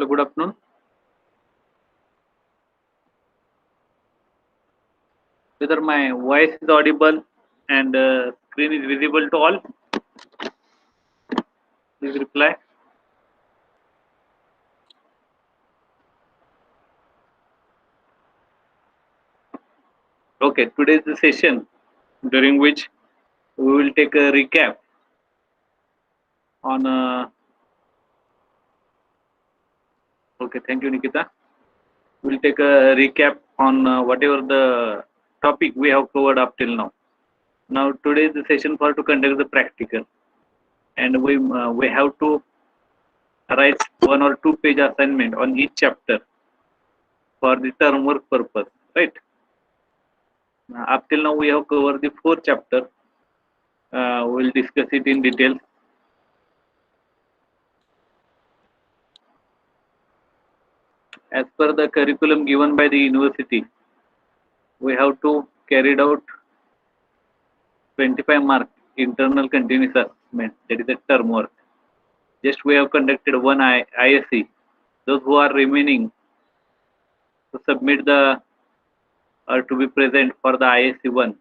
Hello, good afternoon. Whether my voice is audible and screen is visible to all, please reply. Okay, today is the session during which we will take a recap on. Okay, thank you, Nikita. We'll take a recap on whatever the topic we have covered up till now. Now, today is the session for to conduct the practical, and we have to write 1 or 2 page assignment on each chapter for the term work purpose, right? Up till now, we have covered the 4 chapter. We'll discuss it in detail. As per the curriculum given by the university, we have to carry out 25 mark internal continuous assessment. That is a term work. Just we have conducted one ISE. Those who are remaining to submit the or to be present for the ISE 1.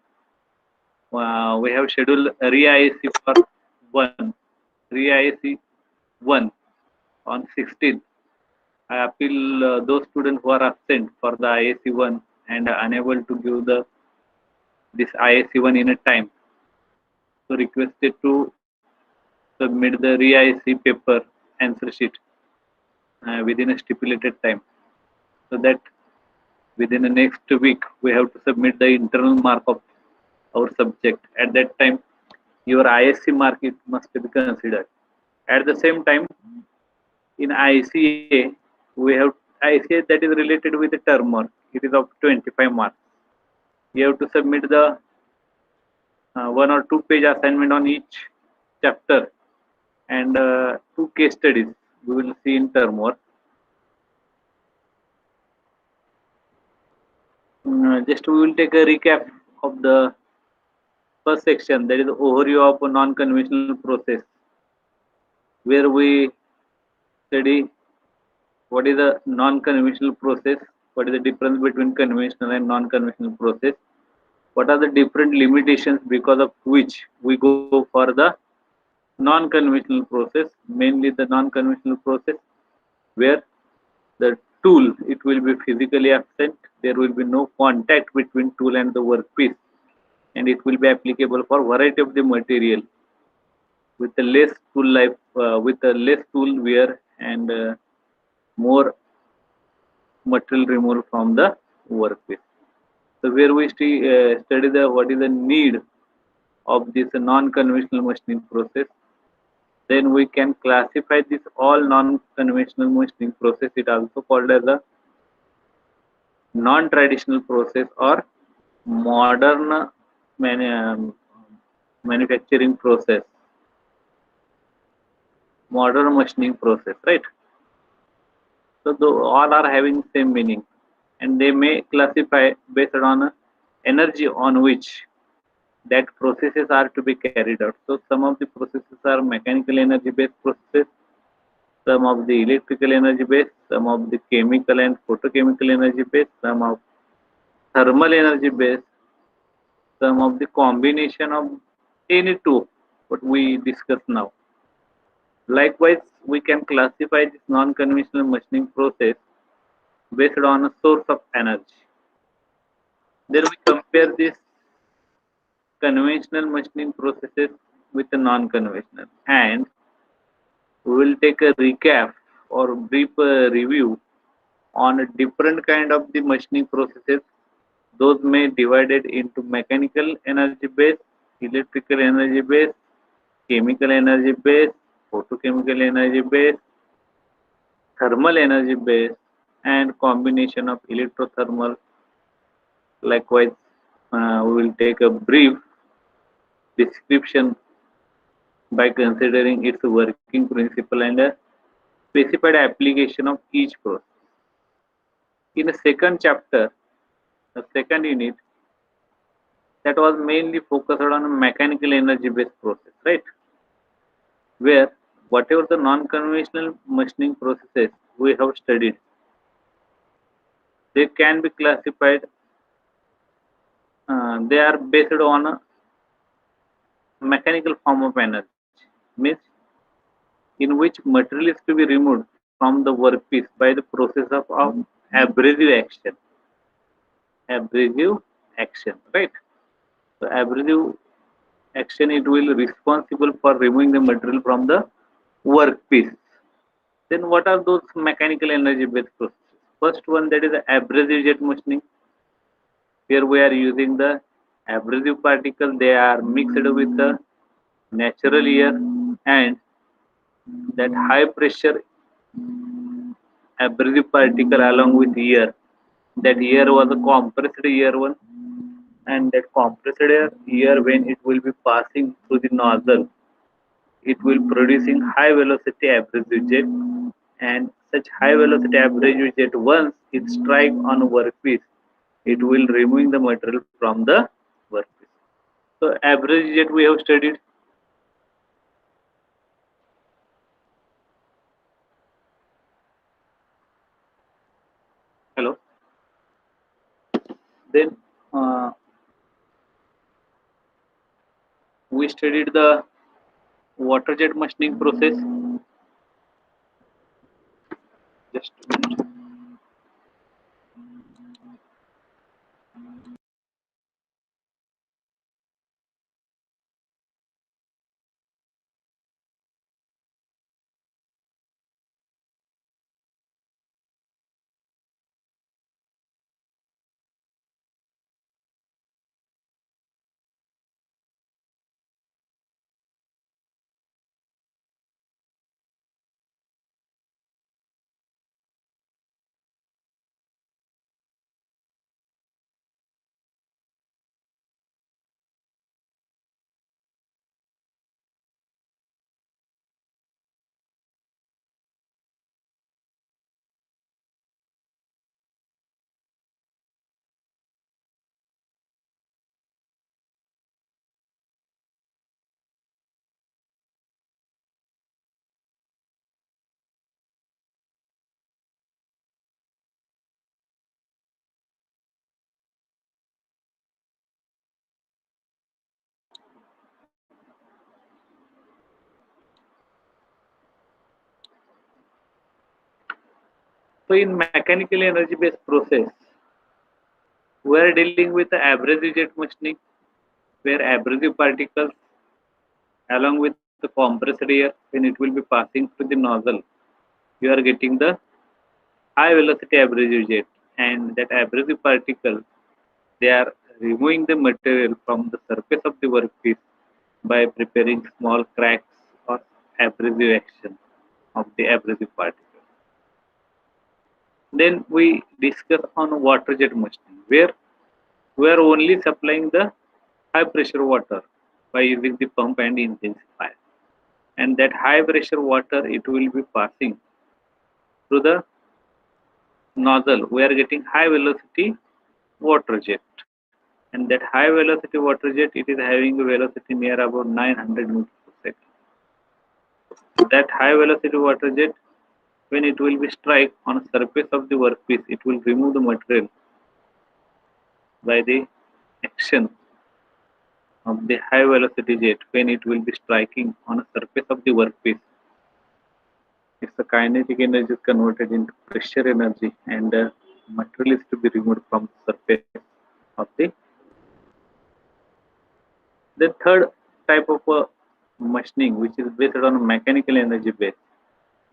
We have scheduled re-ISE for 1. Re-ISE 1 on 16th. I appeal those students who are absent for the ISE 1 and unable to give this ISE 1 in a time. So requested to submit the re-ISE paper answer sheet within a stipulated time. So that within the next week we have to submit the internal mark of our subject. At that time, your ISC mark it must be considered. At the same time, in ICA, we have ICA that is related with the term work. It is of 25 marks. You have to submit the 1 or 2 page assignment on each chapter and 2 case studies we will see in term work. Just we will take a recap of the first section, that is overview of a non-conventional process, where we study what is a non-conventional process, what is the difference between conventional and non-conventional process, what are the different limitations because of which we go for the non-conventional process, mainly the non-conventional process where the tool it will be physically absent, there will be no contact between tool and the workpiece, and it will be applicable for variety of the material with the less tool life, with the less tool wear and more material removed from the workpiece. So where we study the what is the need of this non-conventional machining process, then we can classify this all non-conventional machining process. It also called as a non-traditional process or modern manufacturing process, modern machining process, right? So all are having same meaning, and they may classify based on energy on which that processes are to be carried out. So some of the processes are mechanical energy based processes, some of the electrical energy based, some of the chemical and photochemical energy based, some of thermal energy based, some of the combination of any two what we discuss now. Likewise, we can classify this non-conventional machining process based on a source of energy. Then we compare this conventional machining processes with the non-conventional, and we will take a recap or brief review on a different kind of the machining processes. Those may divided into mechanical energy based, electrical energy based, chemical energy based, photochemical energy based, thermal energy based, and combination of electrothermal. Likewise, we will take a brief description by considering its working principle and a specified application of each process. In the second chapter, the second unit, that was mainly focused on a mechanical energy based process, right? Where whatever the non-conventional machining processes we have studied, they can be classified, they are based on a mechanical form of energy, means in which material is to be removed from the workpiece by the process of abrasive action. Abrasive action, right? So abrasive action, it will responsible for removing the material from the workpiece. Then what are those mechanical energy based processes? First one, that is the abrasive jet machining. Here we are using the abrasive particle. They are mixed with the natural air, and that high pressure abrasive particle along with air. That air was a compressed air one, and that compressed air, when it will be passing through the nozzle, it will producing high velocity abrasive jet, and such high velocity abrasive jet, once it strike on a workpiece, it will removing the material from the workpiece. So abrasive jet we have studied. Hello. Then we studied the water jet machining process. Just a minute. So in mechanical energy based process, we are dealing with the abrasive jet machining, where abrasive particles along with the compressed air, when it will be passing through the nozzle, you are getting the high velocity abrasive jet, and that abrasive particle, they are removing the material from the surface of the workpiece by preparing small cracks or abrasive action of the abrasive particle. Then we discuss on water jet machining, where we are only supplying the high pressure water by using the pump and intensifier, and that high pressure water, it will be passing through the nozzle. We are getting high velocity water jet, and that high velocity water jet, it is having a velocity near about 900 meters per second. That high velocity water jet, when it will be strike on a surface of the workpiece, it will remove the material by the action of the high velocity jet. When it will be striking on a surface of the workpiece, it's a kinetic energy is converted into pressure energy, and material is to be removed from the surface of the. The third type of machining, which is based on mechanical energy base,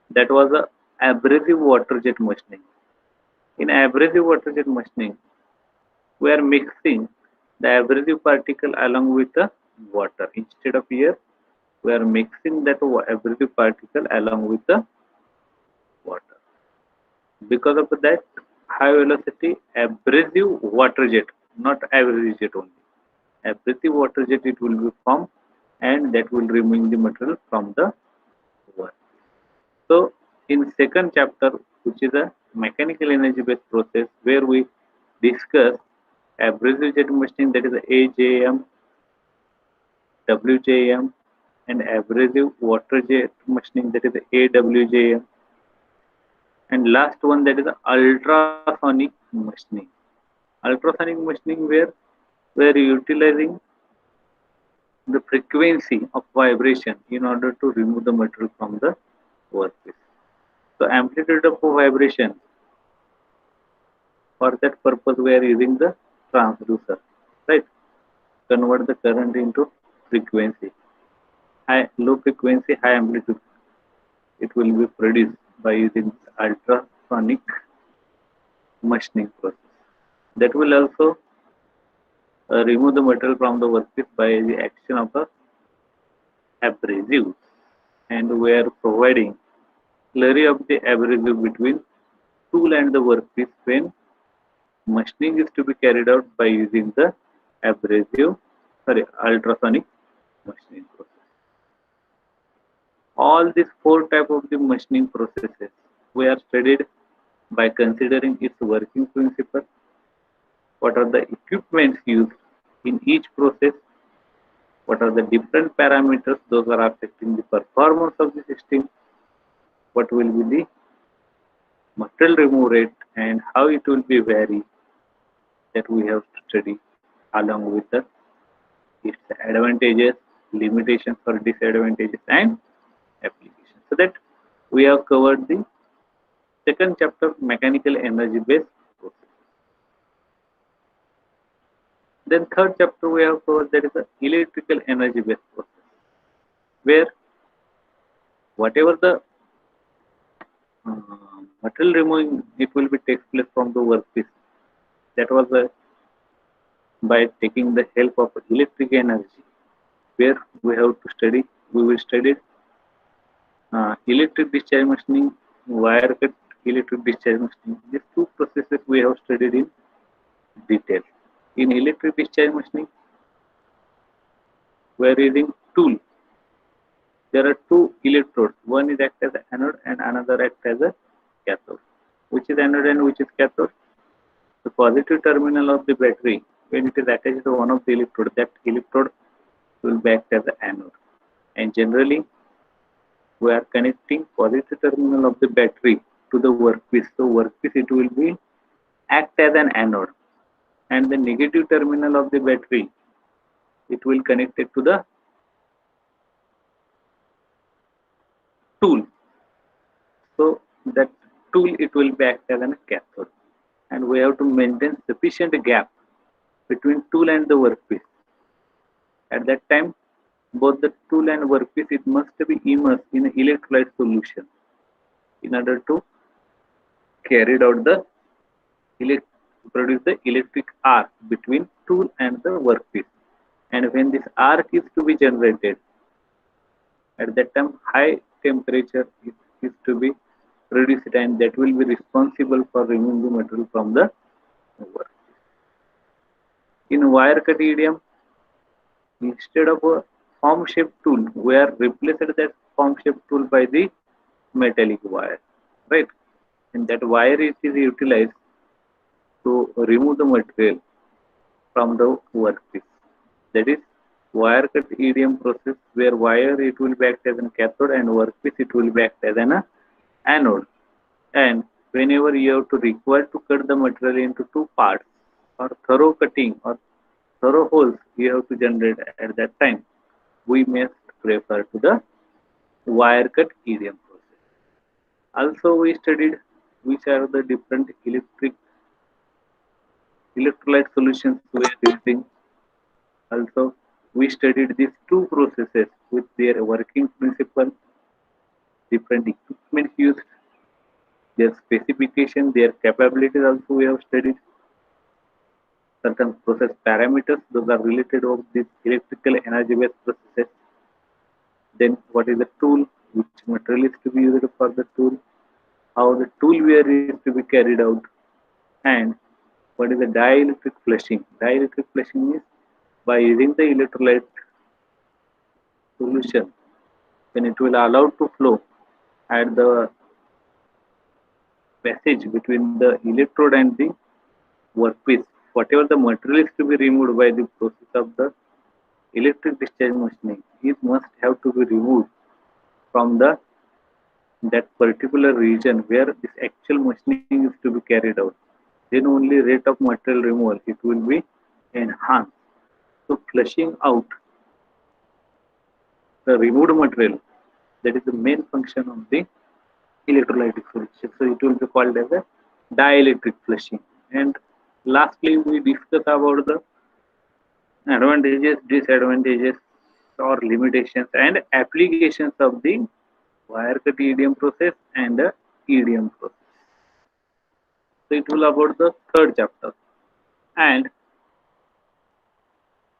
that was a abrasive water jet machining. In abrasive water jet machining, we are mixing the abrasive particle along with the water. Instead of air, we are mixing that abrasive particle along with the water. Because of that, high velocity abrasive water jet, not abrasive jet only. Abrasive water jet, it will be formed, and that will remove the material from the water. So in second chapter, which is a mechanical energy based process, where we discuss abrasive jet machining, that is AJM, WJM, and abrasive water jet machining, that is AWJM. And last one, that is ultrasonic machining. Ultrasonic machining, where we are utilizing the frequency of vibration in order to remove the material from the workpiece. So amplitude of vibration, for that purpose we are using the transducer, right? Convert the current into frequency. High, low frequency, high amplitude, it will be produced by using ultrasonic machining process. That will also remove the material from the workpiece by the action of a abrasive, and we are providing slurry of the abrasive between tool and the workpiece when machining is to be carried out by using the ultrasonic machining process. All these four type of the machining processes we are studied by considering its working principle, what are the equipments used in each process, what are the different parameters those are affecting the performance of the system, what will be the material remove rate and how it will be vary, that we have to study along with the its advantages, limitations or disadvantages and applications. So that we have covered the second chapter, mechanical energy based process. Then third chapter we have covered, that is the electrical energy based process, where whatever the material removing, it will be takes place from the workpiece. That was by taking the help of electric energy, where we have to study. We will study electric discharge machining, wire cut electric discharge machining. These two processes we have studied in detail. In electric discharge machining, we are using tool. There are two electrodes. One is act as an anode and another act as a cathode. Which is anode and which is cathode? The positive terminal of the battery, when it is attached to one of the electrode, that electrode will be act as an anode. And generally, we are connecting positive terminal of the battery to the workpiece. So workpiece, it will be act as an anode, and the negative terminal of the battery, it will connect it to the tool. So that tool, it will be act as a cathode, and we have to maintain sufficient gap between tool and the workpiece. At that time, both the tool and workpiece, it must be immersed in an electrolyte solution in order to carry out the produce the electric arc between tool and the workpiece. And when this arc is to be generated, at that time high temperature is to be produced, and that will be responsible for removing the material from the work. In wire cut EDM, instead of a form shaped tool, we are replaced that form shaped tool by the metallic wire, right? And that wire is utilized to remove the material from the workpiece. That is wire cut EDM process, where wire, it will be act as a cathode and workpiece, it will be act as an anode. And whenever you have to require to cut the material into two parts, or thorough cutting or thorough holes you have to generate at that time, we must prefer to the wire cut EDM process. Also, we studied which are the different electrolyte solutions we are using. Also, we studied these two processes with their working principle, different equipment used, their specification, their capabilities. Also, we have studied certain process parameters, those are related of these electrical energy based processes. Then what is the tool, which material is to be used for the tool, how the tool wear is to be carried out, and what is the dielectric flushing. Dielectric flushing is by using the electrolyte solution, when it will allow to flow at the passage between the electrode and the workpiece, whatever the material is to be removed by the process of the electric discharge machining, it must have to be removed from the that particular region where this actual machining is to be carried out, then only rate of material removal it will be enhanced. So flushing out the removed material, that is the main function of the electrolytic solution. So it will be called as a dielectric flushing. And lastly, we discuss about the advantages, disadvantages, or limitations and applications of the wire cut EDM process and the EDM process. So it will about the third chapter. And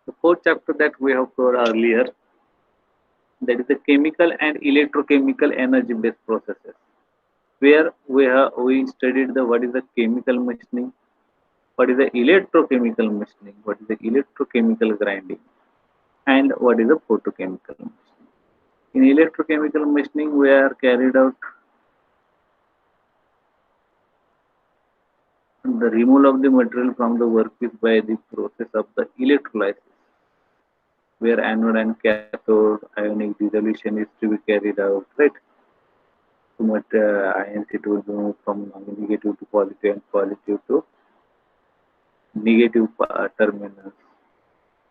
the fourth chapter that we have covered earlier, that is the chemical and electrochemical energy based processes, where we studied the what is the chemical machining, what is the electrochemical machining, what is the electrochemical grinding, and what is the photochemical machining. In electrochemical machining, we are carried out the removal of the material from the workpiece by the process of the electrolysis, where anode and cathode ionic dissolution is to be carried out, right? So much ions it will move from negative to positive and positive to negative terminals.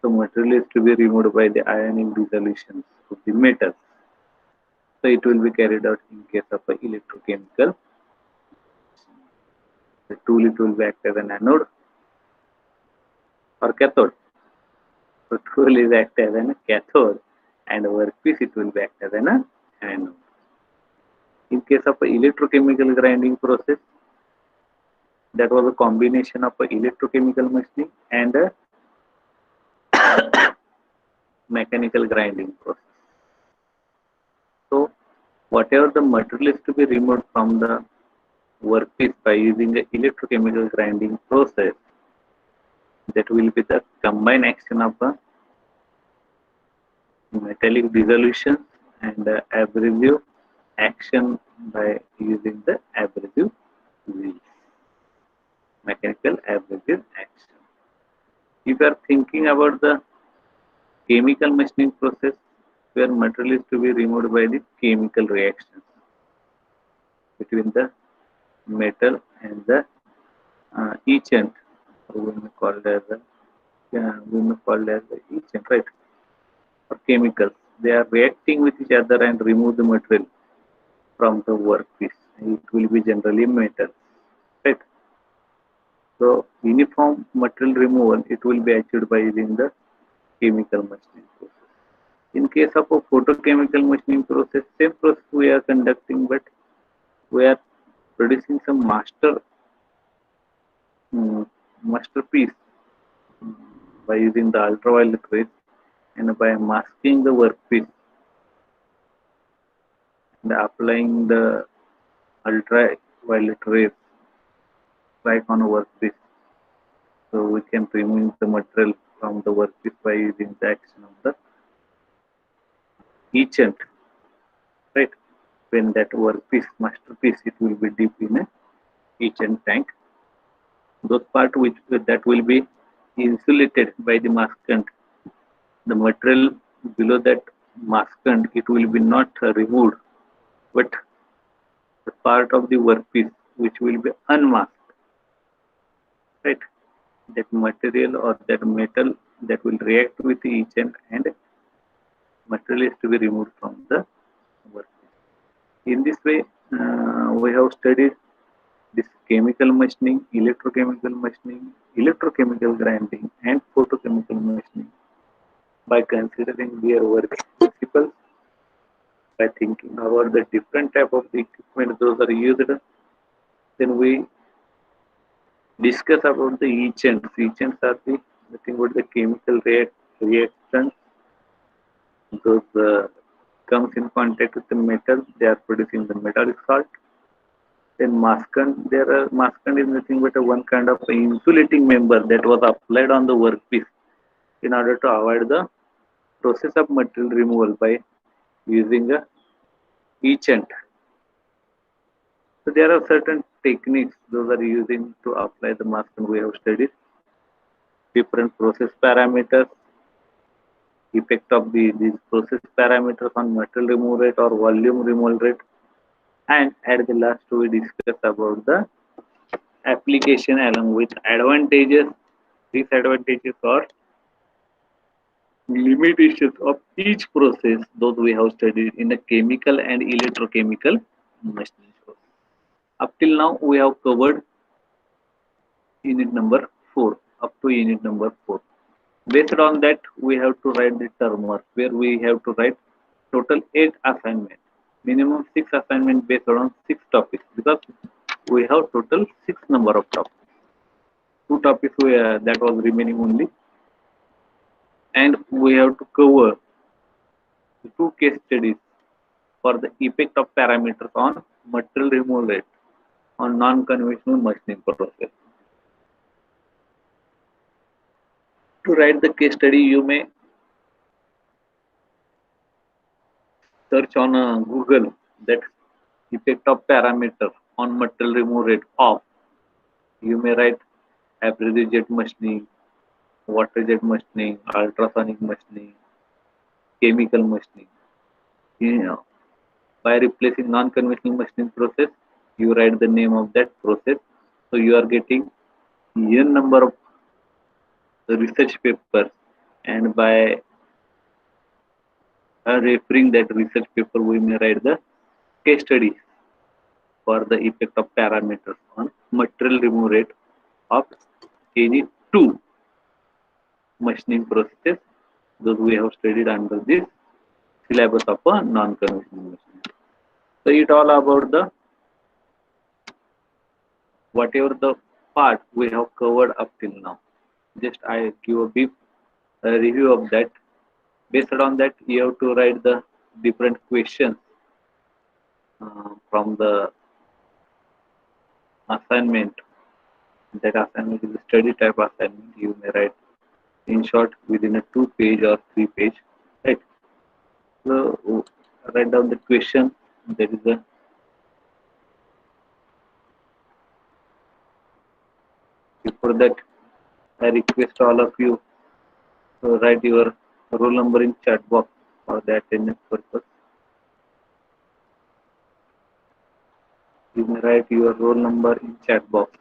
So material is to be removed by the ionic dissolutions of the metals. So it will be carried out in case of an electrochemical. The tool it will be act as an anode or cathode. So tool is act as an cathode and workpiece it will be act as an anode. In case of an electrochemical grinding process, that was a combination of an electrochemical machining and a mechanical grinding process. So whatever the material is to be removed from the workpiece by using the electrochemical grinding process, that will be the combined action of a metallic dissolution and abrasive action by using the abrasive wheels, mechanical abrasive action. If you are thinking about the chemical machining process, where material is to be removed by the chemical reactions between the metal and the etchant, we may call it as the etchant, right? Or chemicals. They are reacting with each other and remove the material from the workpiece. It will be generally metal, right? So uniform material removal it will be achieved by using the chemical machining process. In case of a photochemical machining process, same process we are conducting, but we are producing some masterpiece by using the ultraviolet rays and by masking the workpiece and applying the ultraviolet rays right on a workpiece. So we can remove the material from the workpiece by using the action of the etchant, right? When that workpiece, masterpiece, it will be deep in a etchant tank. Those part which that will be insulated by the maskant, the material below that maskant, it will be not removed, but the part of the workpiece which will be unmasked, right? That material or that metal that will react with each and material is to be removed from the workpiece. In this way, we have studied this chemical machining, electrochemical machining, electrochemical grinding, and photochemical machining by considering their working principles, by thinking about the different type of the equipment those are used. Then we discuss about the etchants. Etchants are the nothing but the chemical reactions. Those comes in contact with the metal, they are producing the metallic salt. Then maskant, maskant is nothing but one kind of insulating member that was applied on the workpiece in order to avoid the process of material removal by using a etchant. So there are certain techniques those are using to apply the maskant. We have studied different process parameters, effect of these process parameters on material removal rate or volume removal rate, And at the last, we discuss about the application along with advantages, disadvantages, or limitations of each process. Those we have studied in the chemical and electrochemical machining process. Up till now, we have covered unit number 4 up to unit number 4. Based on that, we have to write the term work where we have to write total 8 assignments. Minimum 6 assignments based on 6 topics because we have total 6 number of topics. 2 topics that was remaining only, and we have to cover 2 case studies for the effect of parameters on material removal rate on non-conventional machining process. To write the case study, you may search on Google that effect of parameter on material removal rate of. You may write abrasive jet machining, water jet machining, ultrasonic machining, chemical machining. You know, by replacing non-conventional machining process, you write the name of that process. So you are getting n number of research papers, and by referring that research paper, we may write the case study for the effect of parameters on material removal rate of any 2 machining processes. Those we have studied under this syllabus of a non-conventional machining. So it all about the whatever the part we have covered up till now. Just I give a brief review of that. Based on that, you have to write the different questions from the assignment. That assignment is a study type assignment. You may write in short within a 2-page or 3-page. Right. So write down the question. That is the before that, I request all of you to write your roll number in chat box for the attendance purpose. You may write your roll number in chat box.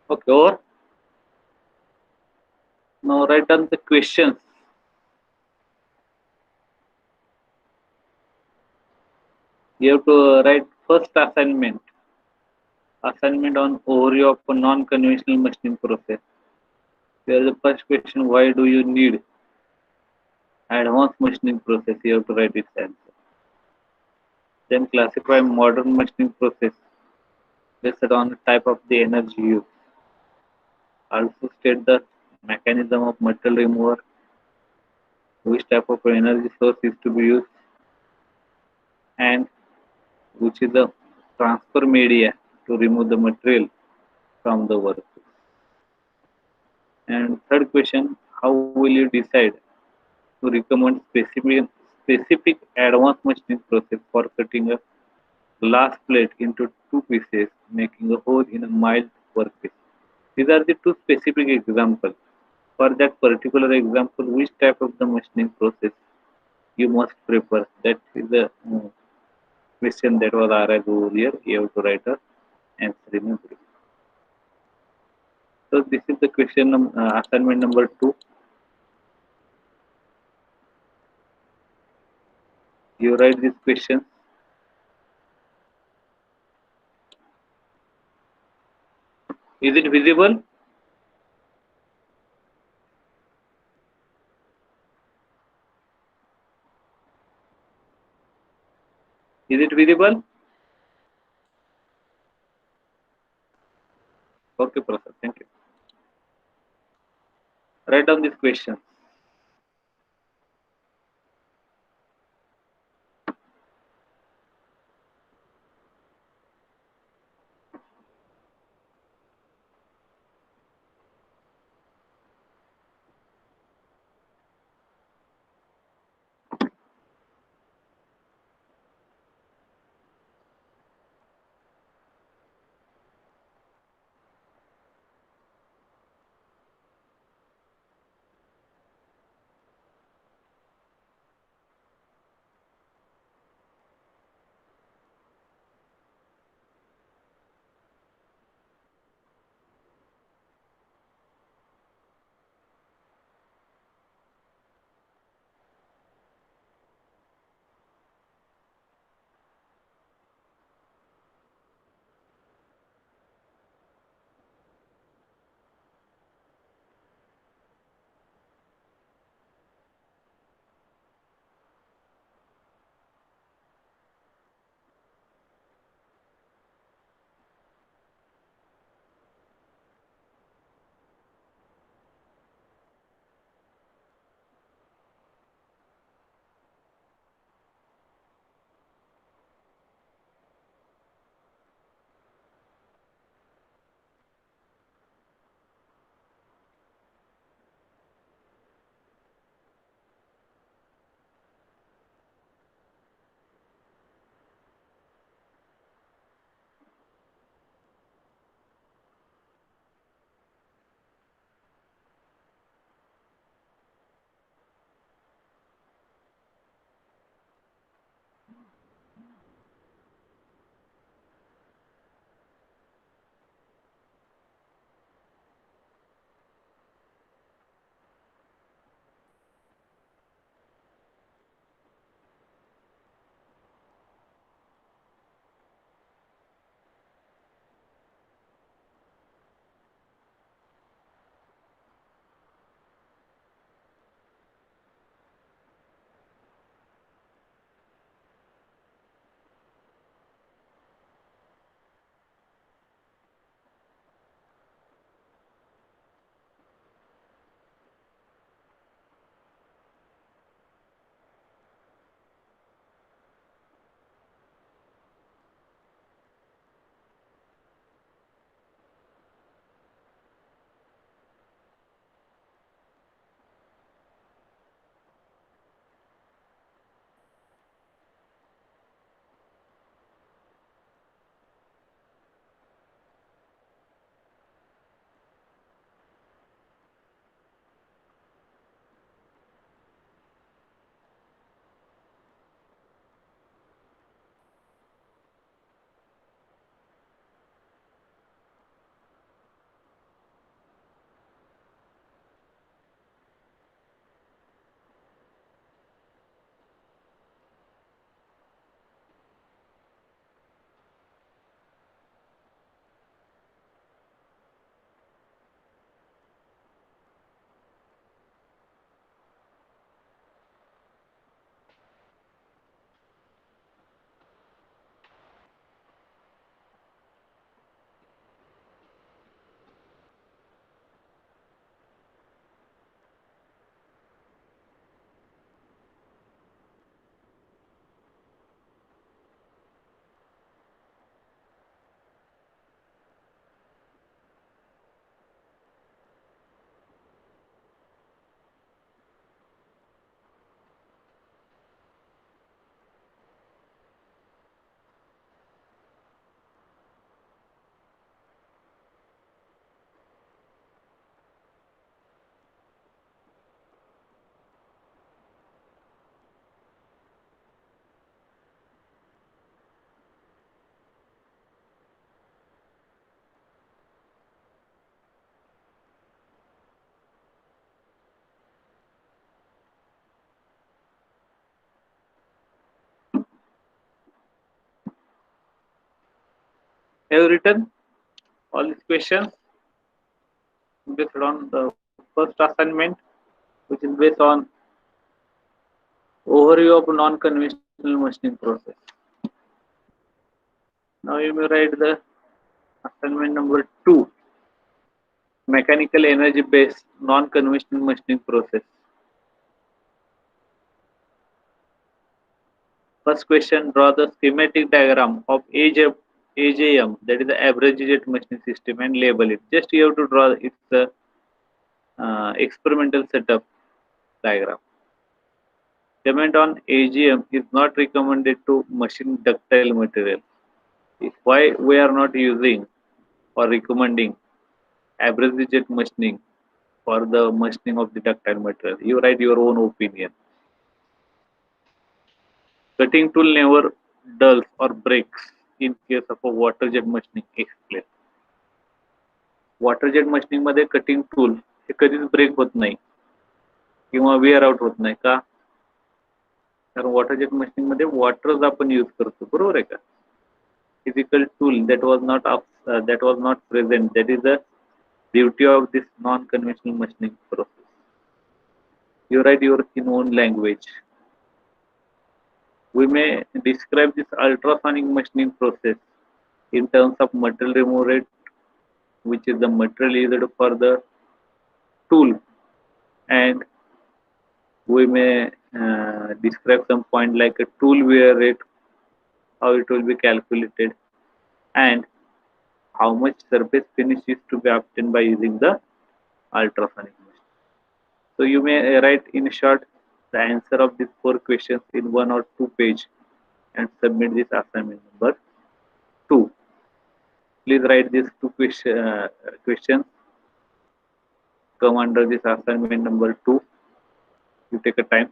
Okay, or now write down the questions. You have to write first assignment. Assignment on overview of a non-conventional machining process. Here the first question: why do you need advanced machining process? You have to write its answer. Then classify modern machining process based on the type of the energy used. Also state the mechanism of material removal, which type of energy source is to be used, and which is the transfer media to remove the material from the work. And third question, how will you decide to recommend specific advanced machining process for cutting a glass plate into two pieces, making a hole in a mild workpiece? These are the two specific examples. For that particular example, which type of the machining process you must prefer? That is the question that was asked over here. You have to write a answer in a brief. So this is the question assignment number 2. You write this question. Is it visible? Is it visible? Okay, Prasad. Thank you. Write down this question. Have you written all these questions based on the first assignment, which is based on overview of non-conventional machining process. Now you may write the assignment number 2, mechanical energy based non-conventional machining process. First question, draw the schematic diagram of AJM, that is the average jet machining system, and label it. Just you have to draw its experimental setup diagram. Comment on AGM is not recommended to machine ductile material. Why we are not using or recommending average jet machining for the machining of the ductile material? You write your own opinion. Cutting tool never dulls or breaks in case of a water jet machining. Explain. Water jet machining मध्ये cutting tool हे कधीच break होत नाही किंवा wear out होत नाही का? कारण water jet machining मध्ये वॉटरच आपण यूज करतो, बरोबर आहे का? Physical tool that was not present. That is the beauty of this non-conventional machining process. You write your in own language. We may describe this ultrasonic machining process in terms of material removal rate, which is the material used for the tool, and we may describe some point like a tool wear rate, how it will be calculated, and how much surface finish is to be obtained by using the ultrasonic machine. So you may write in short the answer of these 4 questions in 1 or 2 page and submit this assignment number 2. Please write these 2 questions come under this assignment number 2. You take a time.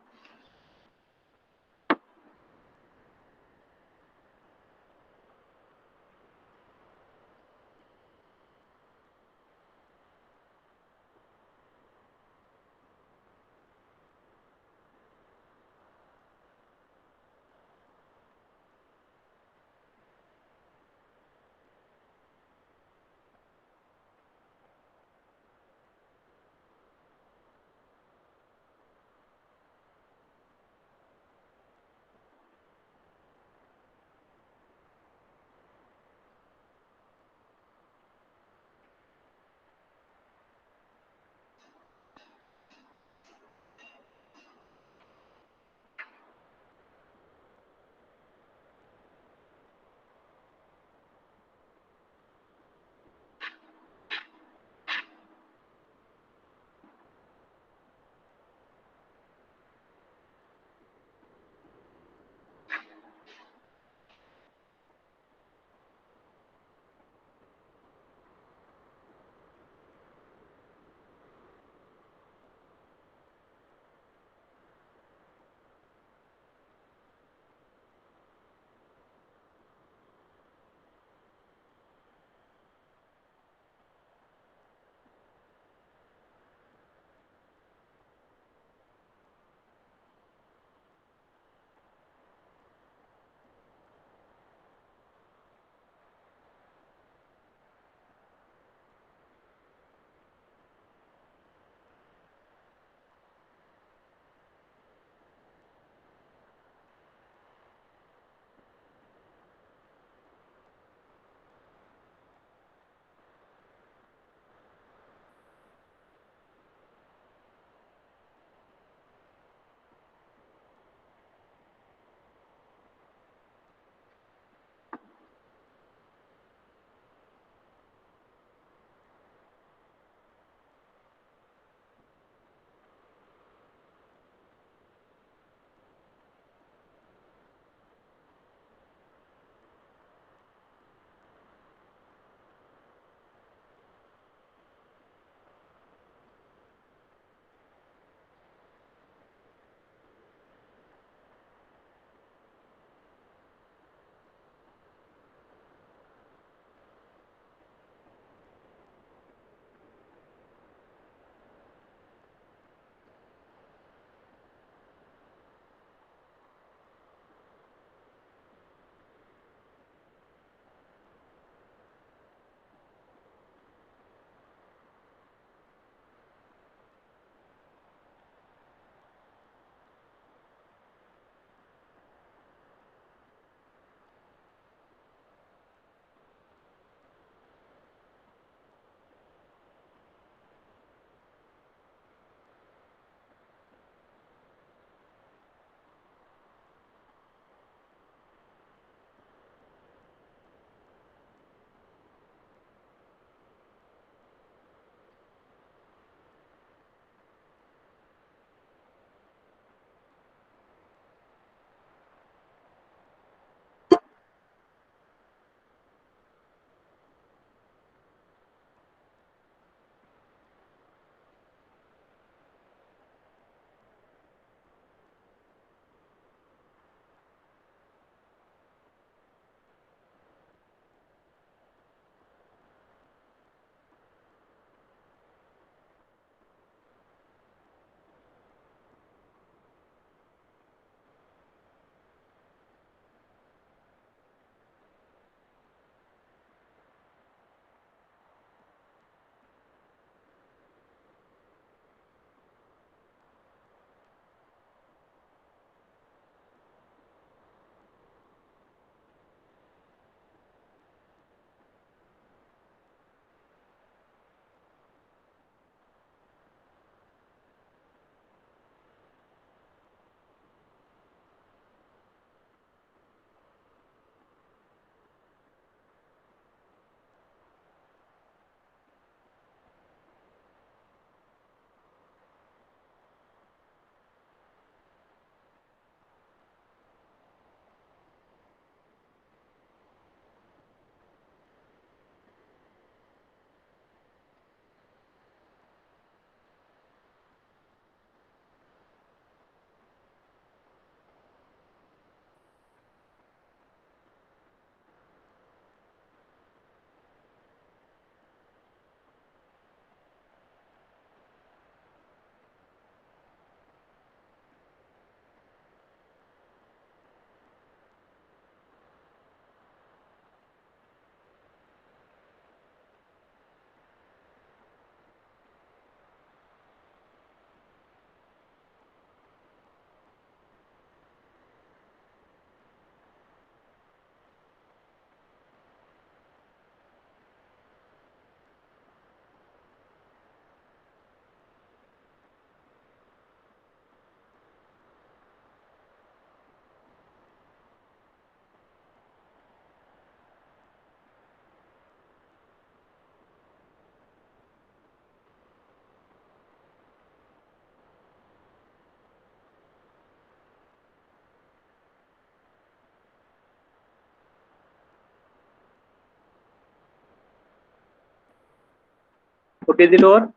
Okay, is it over?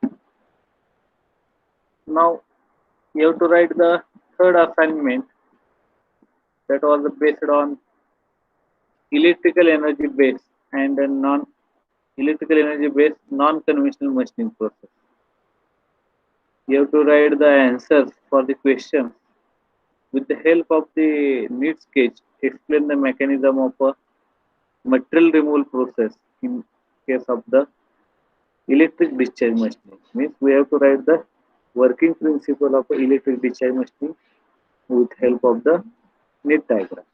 Now you have to write the third assignment that was based on electrical energy base and a non electrical energy based non-conventional machining process. You have to write the answers for the questions with the help of the neat sketch. Explain the mechanism of a material removal process in case of the electric discharge machining. Means we have to write the working principle of electric discharge machining with help of the neat diagram.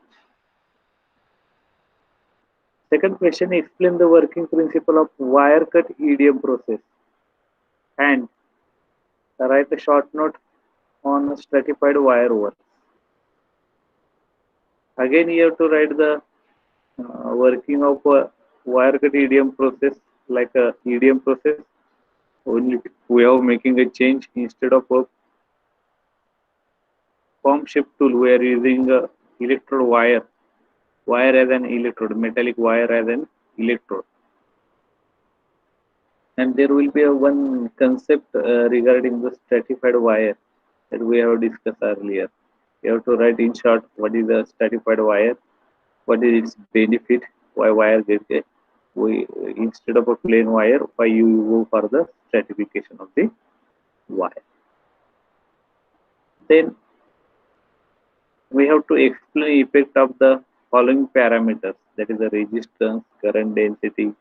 Second question, explain the working principle of wire cut EDM process and write a short note on stratified wire work. Again, you have to write the working of wire cut EDM process like a EDM process. Only we are making a change instead of a form shift tool. We are using a electrode wire as an electrode, metallic wire as an electrode. And there will be a one concept regarding the stratified wire that we have discussed earlier. You have to write in short what is the stratified wire, what is its benefit, why wire gets a we instead of a plain wire, why you go for the stratification of the wire. Then we have to explain effect of the following parameters, that is the resistance, current density,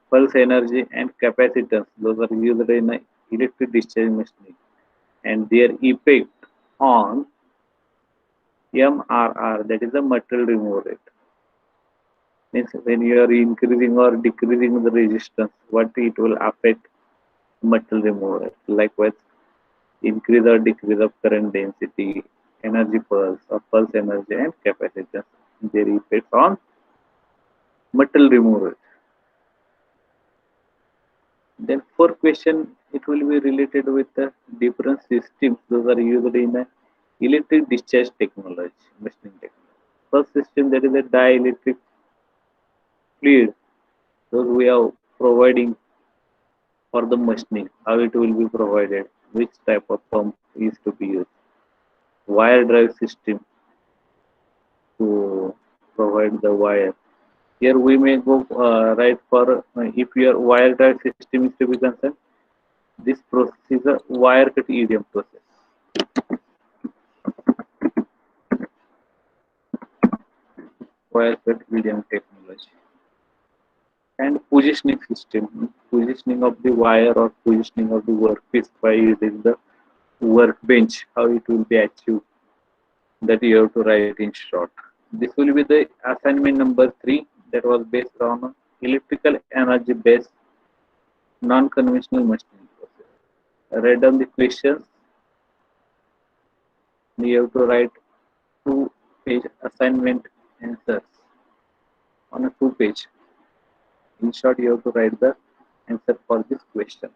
pulse energy and capacitance. Those are used in electric discharge machining and their effect on MRR, that is the material removal rate. Means when you are increasing or decreasing the resistance, what it will affect material removal rate. Likewise, increase or decrease of current density, energy pulse or pulse energy and capacitance, their effects on material removal rate. Then fourth question, it will be related with the different systems. Those are used in the electric discharge technology, machining technology. First system, that is a dielectric fluid. Those we are providing for the machining. How it will be provided, which type of pump is to be used. Wire drive system to provide the wire. Here we may go right for if your wire drive system is to be concerned. This process is a wire cut EDM process. Wire cut EDM technology. And positioning system, positioning of the wire or positioning of the workpiece by using the workbench, how it will be achieved, that you have to write in short. This will be the assignment number 3 that was based on electrical energy based non-conventional machining process. Write down the questions. You have to write 2-page assignment answers on a 2-page. In short, you have to write the answer for this question.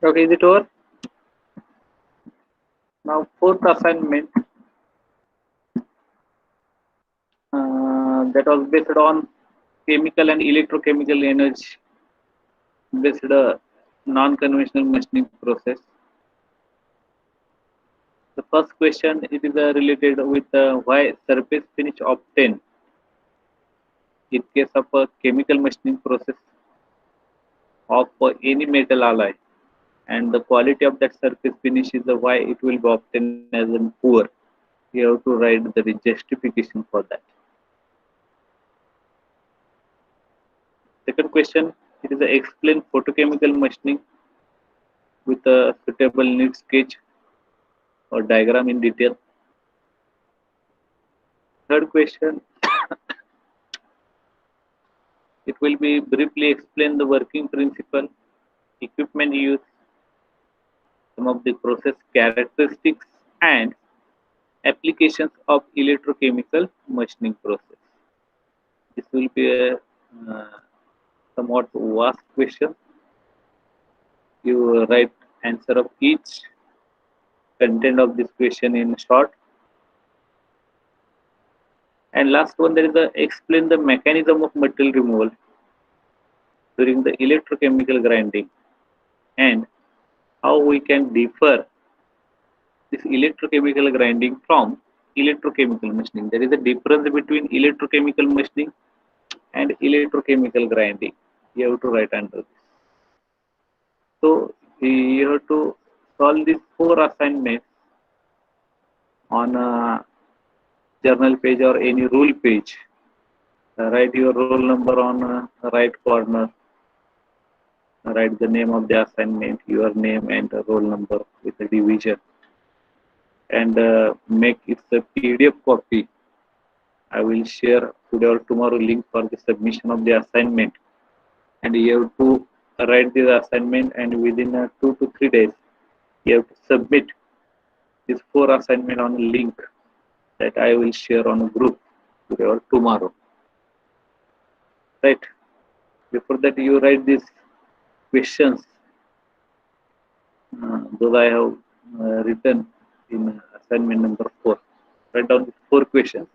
Okay, is it over? Now, fourth assignment that was based on chemical and electrochemical energy based non-conventional machining process. The first question it is related with why surface finish obtained in case of a chemical machining process of any metal alloy, and the quality of that surface finish is why it will be obtained as a poor. You have to write the justification for that. Second question, it is explain photochemical machining with a suitable neat sketch or diagram in detail. Third question, it will be briefly explain the working principle, equipment use, some of the process characteristics, and applications of electrochemical machining process. This will be a somewhat vast question. You write answer of each content of this question in short. And last one, there is a explain the mechanism of material removal during the electrochemical grinding and how we can differ this electrochemical grinding from electrochemical machining. There is a difference between electrochemical machining and electrochemical grinding. You have to write under this. So you have to solve these four assignments on a journal page or any rule page. Write your roll number on right corner. Write the name of the assignment, your name, and the roll number with the division, and make it a PDF copy. I will share today or tomorrow link for the submission of the assignment, and you have to write this assignment, and within 2 to 3 days you have to submit this four assignment on a link that I will share on a group today or tomorrow. Right. Before that, you write these questions. Those I have written in assignment number 4. Write down these 4 questions.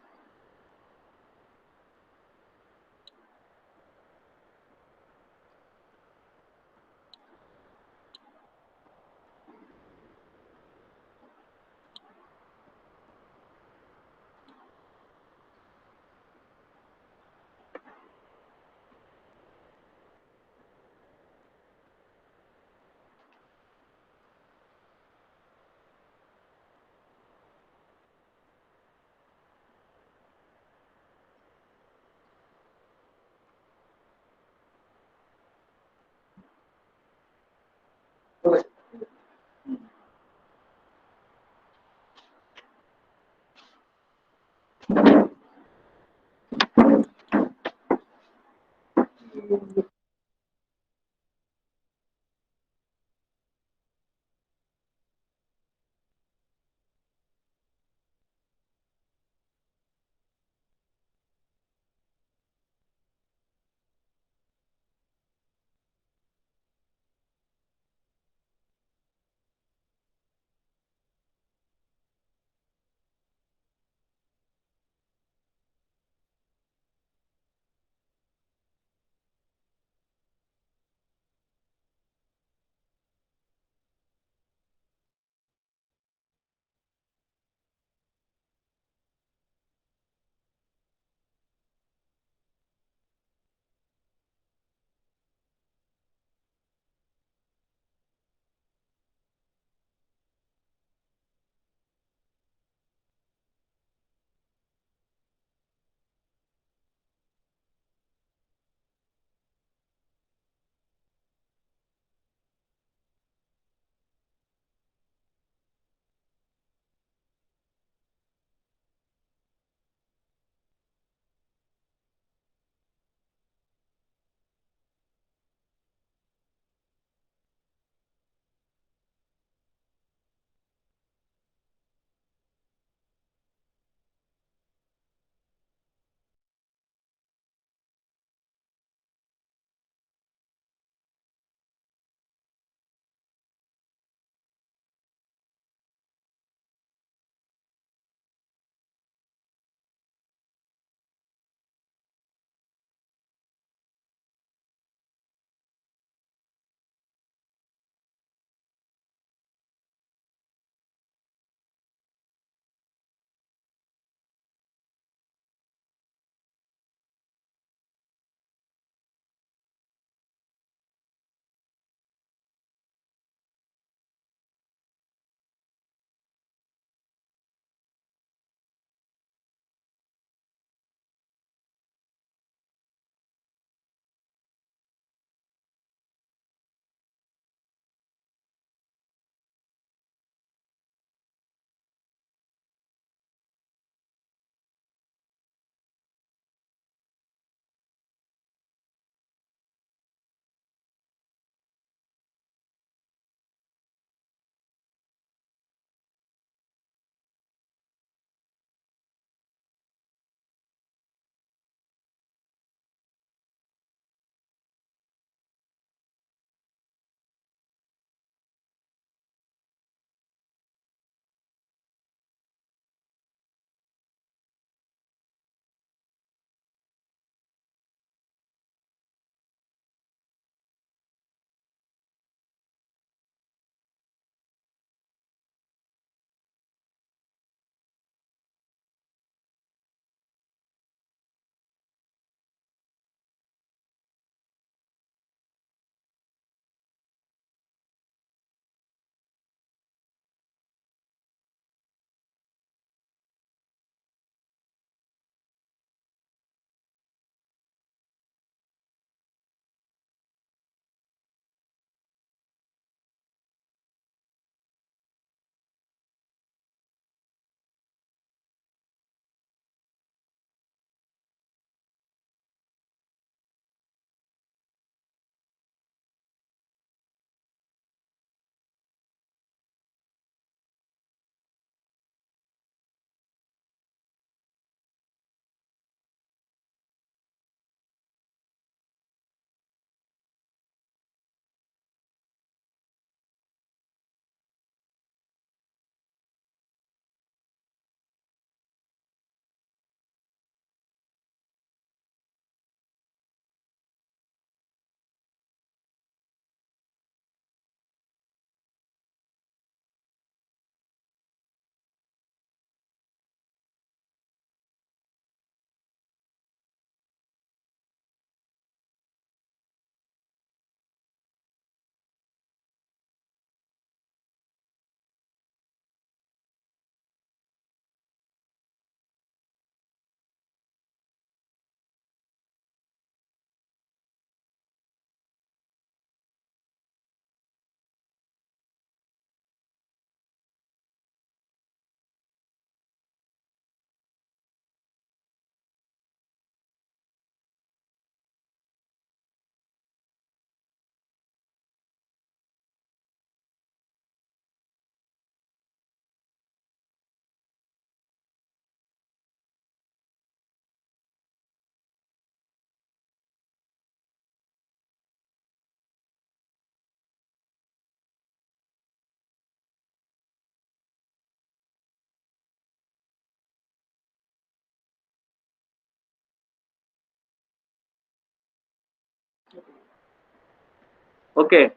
Okay,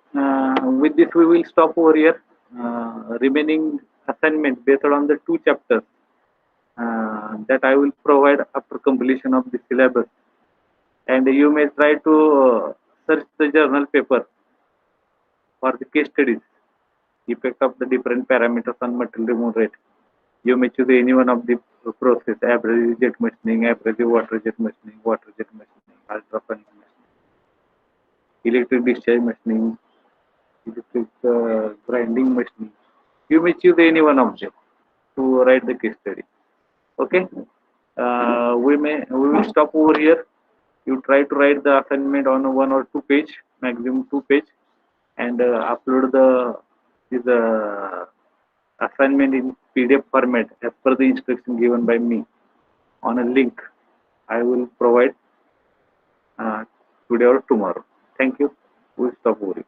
with this we will stop over here. Remaining assignment based on the two chapters that I will provide after completion of the syllabus, and you may try to search the journal paper for the case studies, effect of the different parameters on material removal rate. You may choose any one of the process: abrasive jet machining, abrasive water jet machining, ultrasonic machining, electric discharge machining, electric grinding machining. You may choose any one of them to write the case study. Okay, we will stop over here. You try to write the assignment on a 1 or 2 page, maximum 2 page, and upload the this assignment in PDF format as per the instruction given by me on a link I will provide today or tomorrow. Thank you. We'll stop over here.